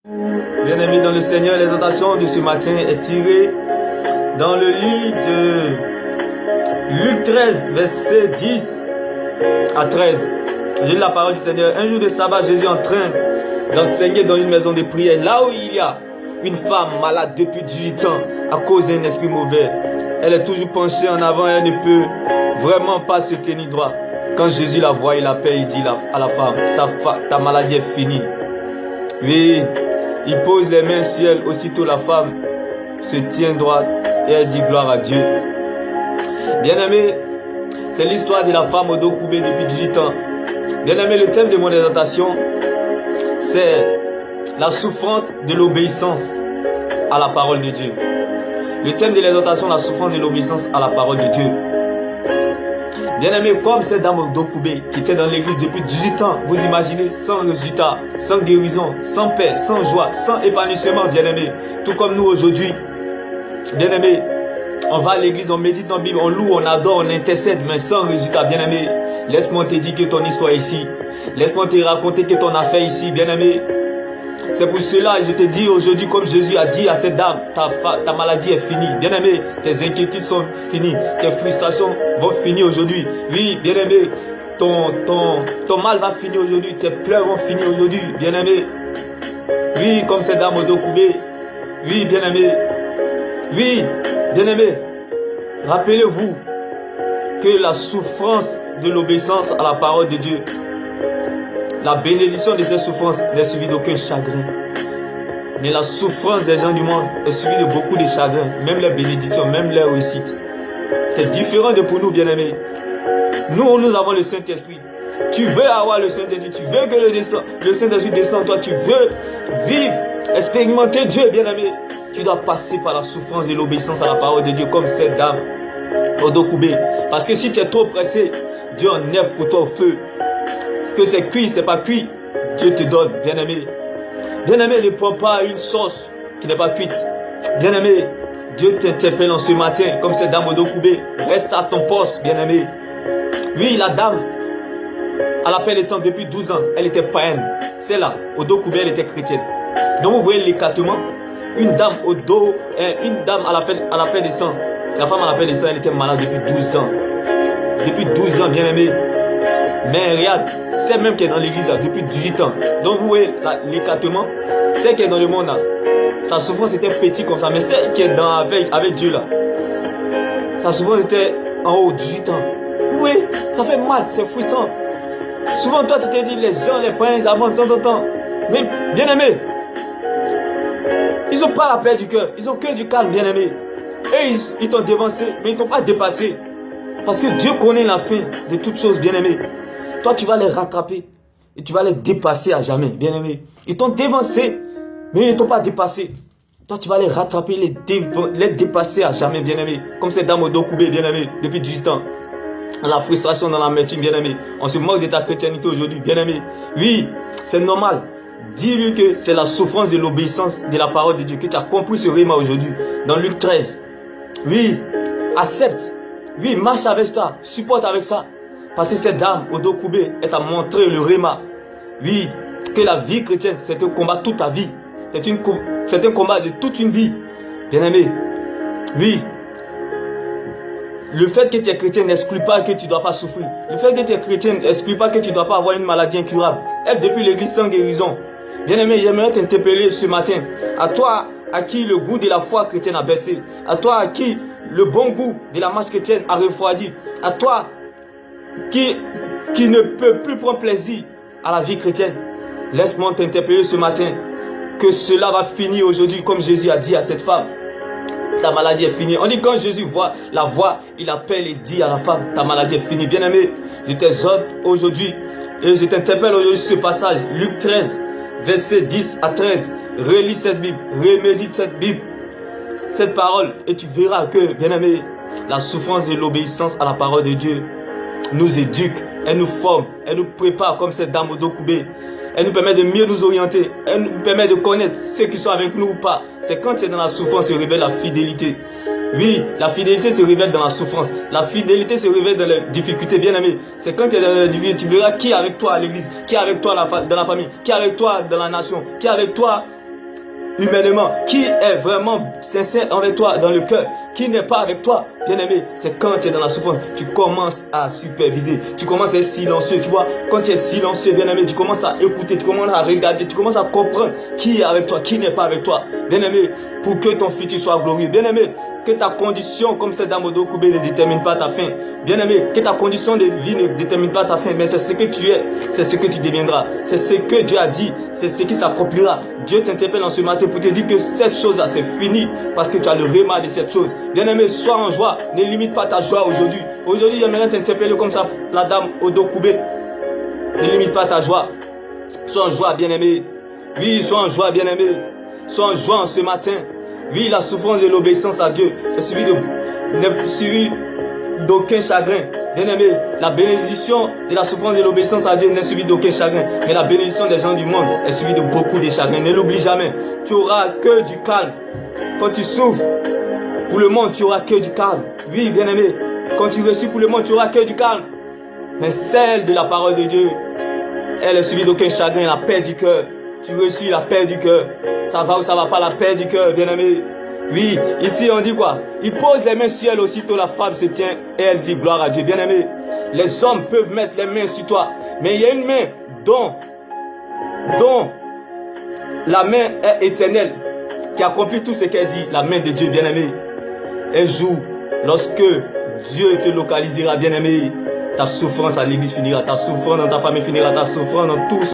Bien-aimés dans le Seigneur, l'exhortation de ce matin est tirée dans le livre de Luc 13, versets 10 à 13. Je lis la parole du Seigneur. Un jour de sabbat, Jésus est en train d'enseigner dans une maison de prière, là où il y a une femme malade depuis 18 ans à cause d'un esprit mauvais. Elle est toujours penchée en avant et elle ne peut vraiment pas se tenir droit. Quand Jésus la voit, il l'appelle, il dit à la femme, ta maladie est finie. Oui, il pose les mains sur elle, aussitôt la femme se tient droite et elle dit gloire à Dieu. Bien-aimé, c'est l'histoire de la femme au dos courbé depuis 18 ans. Bien-aimé, le thème de mon exhortation, c'est la souffrance de l'obéissance à la parole de Dieu. Le thème de l'exhortation, la souffrance de l'obéissance à la parole de Dieu. Bien-aimé, comme cette dame au dos courbé qui était dans l'église depuis 18 ans, vous imaginez, sans résultat, sans guérison, sans paix, sans joie, sans épanouissement, bien-aimé. Tout comme nous aujourd'hui, bien-aimé, on va à l'église, on médite dans la Bible, on loue, on adore, on intercède, mais sans résultat, bien-aimé. Laisse-moi te dire que ton histoire est ici. Laisse-moi te raconter que ton affaire est ici, bien-aimé. C'est pour cela que je te dis aujourd'hui, comme Jésus a dit à cette dame, ta maladie est finie. Bien-aimé, tes inquiétudes sont finies. Tes frustrations vont finir aujourd'hui. Oui, bien-aimé, ton mal va finir aujourd'hui. Tes pleurs vont finir aujourd'hui, bien-aimé. Oui, comme cette dame au dos courbé. Oui, bien-aimé. Oui, bien-aimé. Rappelez-vous que la souffrance de l'obéissance à la parole de Dieu, la bénédiction de ces souffrances n'est suivie d'aucun chagrin. Mais la souffrance des gens du monde est suivie de beaucoup de chagrins. Même les bénédictions, même les réussites. C'est différent de pour nous, bien-aimés. Nous avons le Saint-Esprit. Tu veux avoir le Saint-Esprit. Tu veux que le Saint-Esprit descende en toi. Tu veux vivre, expérimenter Dieu, bien-aimé. Tu dois passer par la souffrance de l'obéissance à la parole de Dieu comme cette dame au dos courbé. Parce que si tu es trop pressé, Dieu enlève pour toi au feu. Que c'est cuit, c'est pas cuit, Dieu te donne, bien-aimé. Bien-aimé, ne prends pas une sauce qui n'est pas cuite. Bien-aimé, Dieu t'interpelle en ce matin, comme cette dame au dos courbé. Reste à ton poste, bien-aimé. Oui, la dame, à la paix des sangs depuis 12 ans, elle était païenne. Celle-là, au dos courbé, elle était chrétienne. Donc vous voyez l'écartement. Une dame au dos, une dame à la paix des sangs. La femme à la paix des sangs, elle était malade depuis 12 ans. Depuis 12 ans, bien-aimé. Mais regarde, c'est même qui est dans l'église là, depuis 18 ans. Donc vous voyez l'écartement, celle qui est dans le monde là, sa souffrance était petite comme ça. Mais celle qui est avec Dieu là, sa souffrance était en haut, 18 ans. Oui, ça fait mal, c'est frustrant. Souvent toi tu te dis, les gens, les parents, ils avancent tant. Mais bien aimé, ils n'ont pas la paix du cœur, ils ont que du calme, bien aimé. Et ils t'ont dévancé, mais ils t'ont pas dépassé. Parce que Dieu connaît la fin de toutes choses, bien aimé. Toi, tu vas les rattraper et tu vas les dépasser à jamais, bien-aimé. Ils t'ont dévancé, mais ils ne t'ont pas dépassé. Toi, tu vas les rattraper, les dépasser à jamais, bien-aimé. Comme cette dame au dos courbé, bien-aimé, depuis 18 ans. Dans la frustration, dans l'amertume, bien-aimé. On se moque de ta chrétienté aujourd'hui, bien-aimé. Oui, c'est normal. Dis-lui que c'est la souffrance de l'obéissance de la parole de Dieu que tu as compris ce rhéma aujourd'hui. Dans Luc 13. Oui, accepte. Oui, marche avec ça, supporte avec ça. Parce que cette dame au dos courbé, elle t'a montré le rhéma. Oui, que la vie chrétienne, c'est un combat toute ta vie. C'est un combat de toute une vie. Bien-aimé, oui. Le fait que tu es chrétien n'exclut pas que tu ne dois pas souffrir. Le fait que tu es chrétien n'exclut pas que tu ne dois pas avoir une maladie incurable. Être depuis l'église sans guérison. Bien-aimé, j'aimerais t'interpeller ce matin. À toi, à qui le goût de la foi chrétienne a baissé. À toi, à qui le bon goût de la marche chrétienne a refroidi. À toi, qui ne peut plus prendre plaisir à la vie chrétienne. Laisse-moi t'interpeller ce matin. Que cela va finir aujourd'hui, comme Jésus a dit à cette femme. Ta maladie est finie. On dit quand Jésus voit la voix, il appelle et dit à la femme, ta maladie est finie. Bien-aimé, je t'exhorte aujourd'hui et je t'interpelle aujourd'hui sur ce passage. Luc 13, versets 10 à 13. Relis cette Bible, remédite cette Bible, cette parole, et tu verras que, bien-aimé, la souffrance de l'obéissance à la parole de Dieu nous éduque, elle nous forme, elle nous prépare comme cette dame au dos courbé. Elle nous permet de mieux nous orienter, elle nous permet de connaître ceux qui sont avec nous ou pas. C'est quand tu es dans la souffrance se révèle la fidélité. Oui, la fidélité se révèle dans la souffrance. La fidélité se révèle dans les difficultés, bien aimé. C'est quand tu es dans les difficultés, tu verras qui est avec toi à l'église, qui est avec toi dans la famille, qui est avec toi dans la nation, qui est avec toi humainement, qui est vraiment sincère envers toi dans le cœur, qui n'est pas avec toi, bien-aimé, c'est quand tu es dans la souffrance, tu commences à superviser, tu commences à être silencieux, tu vois, quand tu es silencieux, bien-aimé, tu commences à écouter, tu commences à regarder, tu commences à comprendre qui est avec toi, qui n'est pas avec toi, bien-aimé, pour que ton futur soit glorieux, bien-aimé, que ta condition, comme cette dame Odo Koubé, ne détermine pas ta fin, bien-aimé, que ta condition de vie ne détermine pas ta fin, mais c'est ce que tu es, c'est ce que tu deviendras, c'est ce que Dieu a dit, c'est ce qui s'accomplira. Dieu t'interpelle en ce matin pour te dire que cette chose-là, c'est fini, parce que tu as le réma de cette chose. Bien-aimé, sois en joie, ne limite pas ta joie aujourd'hui. Aujourd'hui, j'aimerais t'interpeller comme ça, la dame Odo Koubé. Ne limite pas ta joie. Sois en joie, bien-aimé. Oui, sois en joie, bien-aimé. Sois en joie en ce matin. Oui, la souffrance et l'obéissance à Dieu est suivie d'aucun chagrin. Bien-aimé, la bénédiction de la souffrance et l'obéissance à Dieu n'est suivie d'aucun chagrin. Mais la bénédiction des gens du monde est suivie de beaucoup de chagrins. Ne l'oublie jamais. Tu auras que du calme. Quand tu souffres pour le monde, tu auras que du calme. Oui, bien-aimé, quand tu reçus pour le monde, tu auras que du calme. Mais celle de la parole de Dieu, elle est suivie d'aucun chagrin, la paix du cœur. Tu reçus la paix du cœur. Ça va ou ça va pas, la paix du cœur, bien-aimé. Oui, ici on dit quoi? Il pose les mains sur elle, aussitôt la femme se tient et elle dit gloire à Dieu. Bien-aimé, les hommes peuvent mettre les mains sur toi, mais il y a une main dont la main est éternelle, qui accomplit tout ce qu'elle dit, la main de Dieu, bien-aimé. Un jour, lorsque Dieu te localisera, bien-aimé, ta souffrance à l'église finira, ta souffrance dans ta famille finira, ta souffrance dans tout.